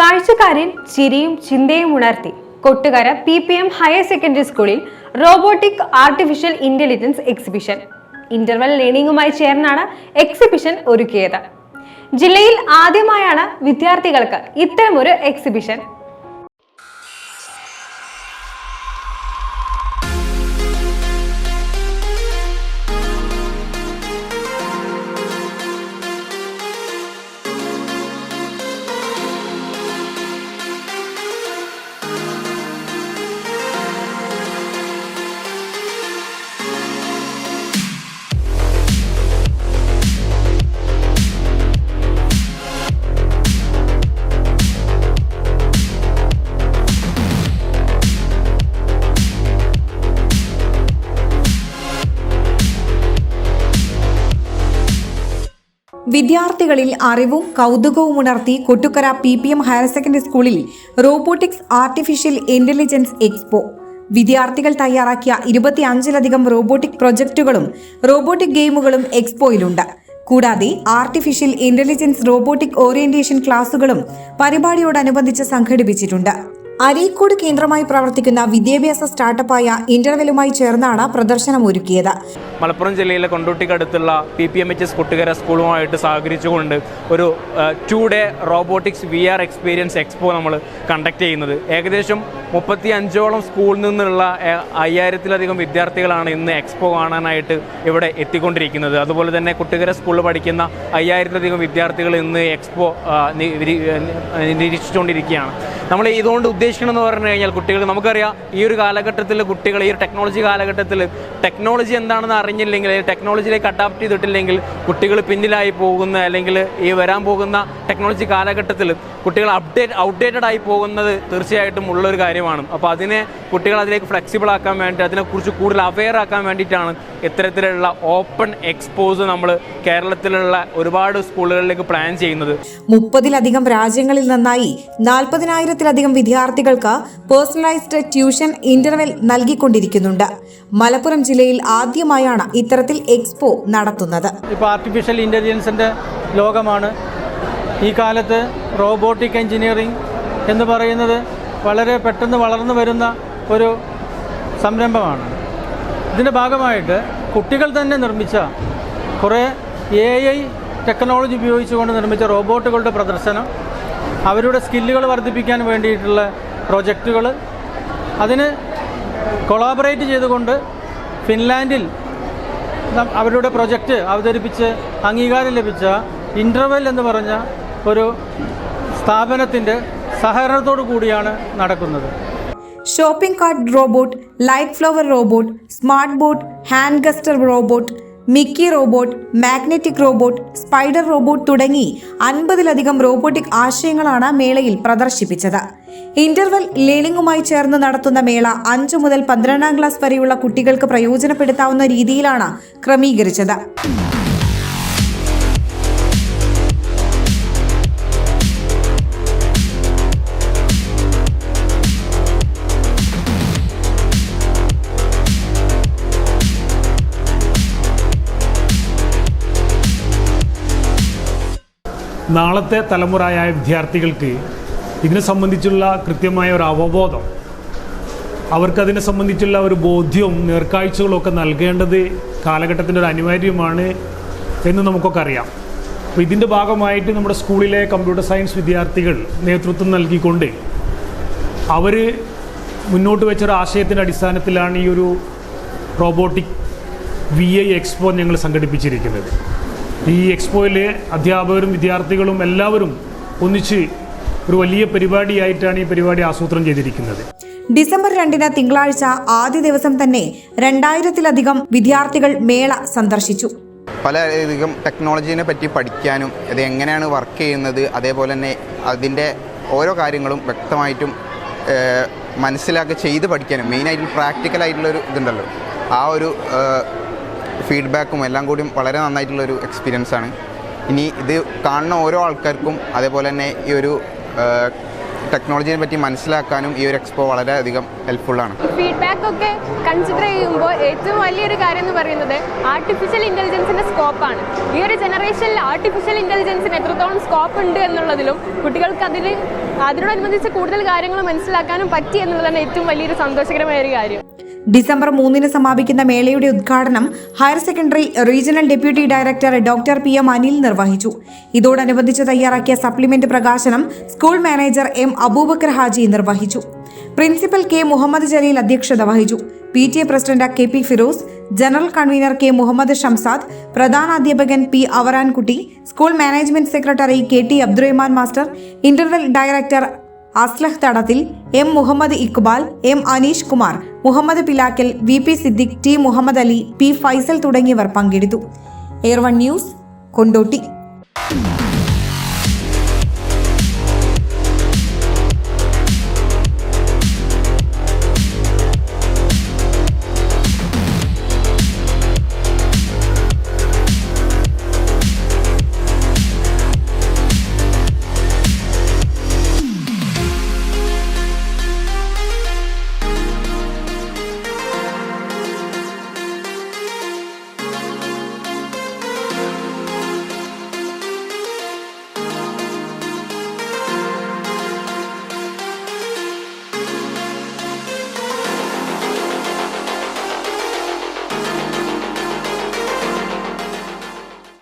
കാഴ്ചക്കാരിൽ ചിരിയും ചിന്തയും ഉണർത്തി കൊട്ടുകര PPM ഹയർ സെക്കൻഡറി സ്കൂളിൽ robotic artificial intelligence exhibition. Interval ലേണിംഗുമായി ചേർന്നാണ് എക്സിബിഷൻ ഒരുക്കിയത്. ജില്ലയിൽ ആദ്യമായാണ് വിദ്യാർത്ഥികൾക്ക് ഇത്തരമൊരു എക്സിബിഷൻ. വിദ്യാർത്ഥികളിൽ അറിവും കൗതുകവും ഉണർത്തി കൊട്ടുകര PPM ഹയർ സെക്കൻഡറി സ്കൂളിൽ റോബോട്ടിക്സ് ആർട്ടിഫിഷ്യൽ ഇന്റലിജൻസ് എക്സ്പോ. വിദ്യാർത്ഥികൾ തയ്യാറാക്കിയ 25ലധികം റോബോട്ടിക് പ്രൊജക്ടുകളും റോബോട്ടിക് ഗെയിമുകളും എക്സ്പോയിലുണ്ട്. കൂടാതെ ആർട്ടിഫിഷ്യൽ ഇന്റലിജൻസ് റോബോട്ടിക് ഓറിയന്റേഷൻ ക്ലാസുകളും പരിപാടിയോടനുബന്ധിച്ച് സംഘടിപ്പിച്ചിട്ടുണ്ട്. അരീക്കോട് കേന്ദ്രമായി പ്രവർത്തിക്കുന്ന വിദ്യാഭ്യാസ സ്റ്റാർട്ടപ്പായ ഇന്റർവെലുമായി ചേർന്നാണ് പ്രദർശനം ഒരുക്കിയത്. മലപ്പുറം ജില്ലയിലെ കൊണ്ടോട്ടിക്കടുത്തുള്ള PPMHS കൊട്ടുകര സ്കൂളുമായിട്ട് സഹകരിച്ചുകൊണ്ട് ഒരു 2 day robotics VR experience expo നമ്മൾ കണ്ടക്ട് ചെയ്യുന്നത്. ഏകദേശം 35ഓളം സ്കൂളിൽ നിന്നുള്ള 5000-ലധികം വിദ്യാർത്ഥികളാണ് ഇന്ന് എക്സ്പോ കാണാനായിട്ട് ഇവിടെ എത്തിക്കൊണ്ടിരിക്കുന്നത്. അതുപോലെ തന്നെ കൊട്ടുകര സ്കൂളിൽ പഠിക്കുന്ന 5000-ലധികം വിദ്യാർത്ഥികൾ ഇന്ന് എക്സ്പോ നിരീക്ഷിച്ചുകൊണ്ടിരിക്കുകയാണ്. നമ്മൾ ഇതുകൊണ്ട് ഉദ്ദേശിക്കണമെന്ന് പറഞ്ഞു കഴിഞ്ഞാൽ കുട്ടികൾ, നമുക്കറിയാം ഈ ഒരു കാലഘട്ടത്തിൽ കുട്ടികൾ, ഈ ഒരു ടെക്നോളജി കാലഘട്ടത്തിൽ ടെക്നോളജി എന്താണെന്ന് അറിഞ്ഞില്ലെങ്കിൽ, ടെക്നോളജിയിലേക്ക് അഡാപ്റ്റ് ചെയ്തിട്ടില്ലെങ്കിൽ കുട്ടികൾ പിന്നിലായി പോകുന്ന, അല്ലെങ്കിൽ ഈ വരാൻ പോകുന്ന ടെക്നോളജി കാലഘട്ടത്തിൽ കുട്ടികൾ ഔട്ട്ഡേറ്റഡ് ആയി പോകുന്നത് തീർച്ചയായിട്ടും ഉള്ളൊരു കാര്യമാണ്. അപ്പോൾ കുട്ടികൾ അതിലേക്ക് ഫ്ലെക്സിബിൾ ആക്കാൻ വേണ്ടി, അതിനെക്കുറിച്ച് കൂടുതൽ അവെയർ ആക്കാൻ വേണ്ടിയിട്ടാണ് ഇത്തരത്തിലുള്ള ഓപ്പൺ എക്സ്പോസ് നമ്മൾ കേരളത്തിലുള്ള ഒരുപാട് സ്കൂളുകളിലേക്ക് പ്ലാൻ ചെയ്യുന്നത്. 30ലധികം രാജ്യങ്ങളിൽ നിന്നായി 40,000-ലധികം വിദ്യാർത്ഥികൾക്ക് പേഴ്സണലൈസ്ഡ് ട്യൂഷൻ ഇന്റർവെൽ നൽകിക്കൊണ്ടിരിക്കുന്നുണ്ട്. മലപ്പുറം ജില്ലയിൽ ആദ്യമായാണ് ഇത്തരത്തിൽ എക്സ്പോ നടത്തുന്നത്. ഇപ്പോൾ ആർട്ടിഫിഷ്യൽ ഇന്റലിജൻസിന്റെ ലോകമാണ്. ഈ കാലത്ത് റോബോട്ടിക് എഞ്ചിനീയറിംഗ് എന്ന് പറയുന്നത് വളരെ പെട്ടെന്ന് വളർന്നു വരുന്ന ഒരു സംരംഭമാണ്. ഇതിൻ്റെ ഭാഗമായിട്ട് കുട്ടികൾ തന്നെ നിർമ്മിച്ച കുറേ AI ടെക്നോളജി ഉപയോഗിച്ചുകൊണ്ട് നിർമ്മിച്ച റോബോട്ടുകളുടെ പ്രദർശനം, അവരുടെ സ്കില്ലുകൾ വർദ്ധിപ്പിക്കാൻ വേണ്ടിയിട്ടുള്ള പ്രൊജക്റ്റുകൾ, അതിന് കൊളാബറേറ്റ് ചെയ്തുകൊണ്ട് ഫിൻലാൻഡിൽ അവരുടെ പ്രൊജക്റ്റ് അവതരിപ്പിച്ച് അംഗീകാരം ലഭിച്ച ഇന്റർവെൽ എന്ന് പറഞ്ഞ ഒരു സ്ഥാപനത്തിൻ്റെ സഹകരണത്തോടു കൂടിയാണ് നടക്കുന്നത്. Shopping cart robot, light flower robot, smart boat, hand ഗസ്റ്റർ robot, Mickey robot, magnetic robot, spider robot തുടങ്ങി 50ലധികം റോബോട്ടിക് ആശയങ്ങളാണ് മേളയിൽ പ്രദർശിപ്പിച്ചത്. ഇന്റർവെൽ ലേണിംഗുമായി ചേർന്ന് നടത്തുന്ന മേള 5 മുതൽ 12ാം ക്ലാസ് വരെയുള്ള കുട്ടികൾക്ക് പ്രയോജനപ്പെടുത്താവുന്ന രീതിയിലാണ് ക്രമീകരിച്ചത്. നാളത്തെ തലമുറയായ വിദ്യാർത്ഥികൾക്ക് ഇതിനെ സംബന്ധിച്ചുള്ള കൃത്യമായ ഒരു അവബോധം, അവർക്കതിനെ സംബന്ധിച്ചുള്ള ഒരു ബോധ്യവും നേർക്കാഴ്ചകളൊക്കെ നൽകേണ്ടത് കാലഘട്ടത്തിൻ്റെ ഒരു അനിവാര്യമാണ് എന്ന് നമുക്കൊക്കെ അറിയാം. അപ്പോൾ ഇതിൻ്റെ ഭാഗമായിട്ട് നമ്മുടെ സ്കൂളിലെ കമ്പ്യൂട്ടർ സയൻസ് വിദ്യാർത്ഥികൾ നേതൃത്വം നൽകിക്കൊണ്ട് അവർ മുന്നോട്ട് വെച്ചൊരു ആശയത്തിൻ്റെ അടിസ്ഥാനത്തിലാണ് ഈ ഒരു റോബോട്ടിക് VI എക്സ്പോ ഞങ്ങൾ സംഘടിപ്പിച്ചിരിക്കുന്നത്. ഈ എക്സ്പോയിൽ അധ്യാപകരും വിദ്യാർത്ഥികളും എല്ലാവരും ഒന്നിച്ച് ഒരു വലിയ പരിപാടിയായിട്ടാണ് ഈ പരിപാടി ആസൂത്രണം ചെയ്തിരിക്കുന്നത്. ഡിസംബർ 2 തിങ്കളാഴ്ച ആദ്യ ദിവസം തന്നെ 2000-ലധികം വിദ്യാർത്ഥികൾ മേള സന്ദർശിച്ചു. പലധികം ടെക്നോളജീനെ പറ്റി പഠിക്കാനും, അത് എങ്ങനെയാണ് വർക്ക് ചെയ്യുന്നത്, അതേപോലെ തന്നെ അതിൻ്റെ ഓരോ കാര്യങ്ങളും വ്യക്തമായിട്ടും മനസ്സിലാക്കി ചെയ്ത് പഠിക്കാനും, മെയിനായിട്ട് പ്രാക്ടിക്കലായിട്ടുള്ളൊരു ഇതുണ്ടല്ലോ, ആ ഒരു ഫീഡ്ബാക്കും എല്ലാം കൂടിയും വളരെ നന്നായിട്ടുള്ളൊരു എക്സ്പീരിയൻസ് ആണ്. ഇനി ഇത് കാണുന്ന ഓരോ ആൾക്കാർക്കും അതേപോലെ തന്നെ ഈ ഒരു ടെക്നോളജിയെ പറ്റി മനസ്സിലാക്കാനും ഈ ഒരു എക്സ്പോ വളരെയധികം ഹെൽപ്ഫുള്ളാണ്. ഫീഡ്ബാക്ക് ഒക്കെ കൺസിഡർ ചെയ്യുമ്പോൾ ഏറ്റവും വലിയൊരു കാര്യം എന്ന് പറയുന്നത് ആർട്ടിഫിഷ്യൽ ഇൻ്റലിജൻസിൻ്റെ സ്കോപ്പാണ്. ഈ ഒരു ജനറേഷനിൽ ആർട്ടിഫിഷ്യൽ ഇൻ്റലിജൻസിന് എത്രത്തോളം സ്കോപ്പ് ഉണ്ട് എന്നുള്ളതിലും കുട്ടികൾക്ക് അതിൽ അതിനോടനുബന്ധിച്ച് കൂടുതൽ കാര്യങ്ങൾ മനസ്സിലാക്കാനും പറ്റി എന്നുള്ളതാണ് ഏറ്റവും വലിയൊരു സന്തോഷകരമായ ഒരു കാര്യം. ഡിസംബർ 3 സമാപിക്കുന്ന മേളയുടെ ഉദ്ഘാടനം higher secondary regional deputy director doctor PM Anil നിർവഹിച്ചു. ഇതോടനുബന്ധിച്ച് തയ്യാറാക്കിയ സപ്ലിമെന്റ് പ്രകാശനം school manager M Aboobacker Haji നിർവഹിച്ചു. പ്രിൻസിപ്പൽ K മുഹമ്മദ് ജലീൽ അധ്യക്ഷത വഹിച്ചു. PTA president KP Firoz, general convener K Muhammad Shamsad, പ്രധാനാധ്യാപകൻ P Avarankutty, school management secretary KT Abdurahman master, interval director Aslah Thadathil, M Muhammad Iqbal, M Aneesh Kumar, Muhammad Pilakkal, VP Siddique, T Muhammad Ali, P Faisal തുടങ്ങിയവർ പങ്കെടുത്തു. Air 1 news, Kondotty.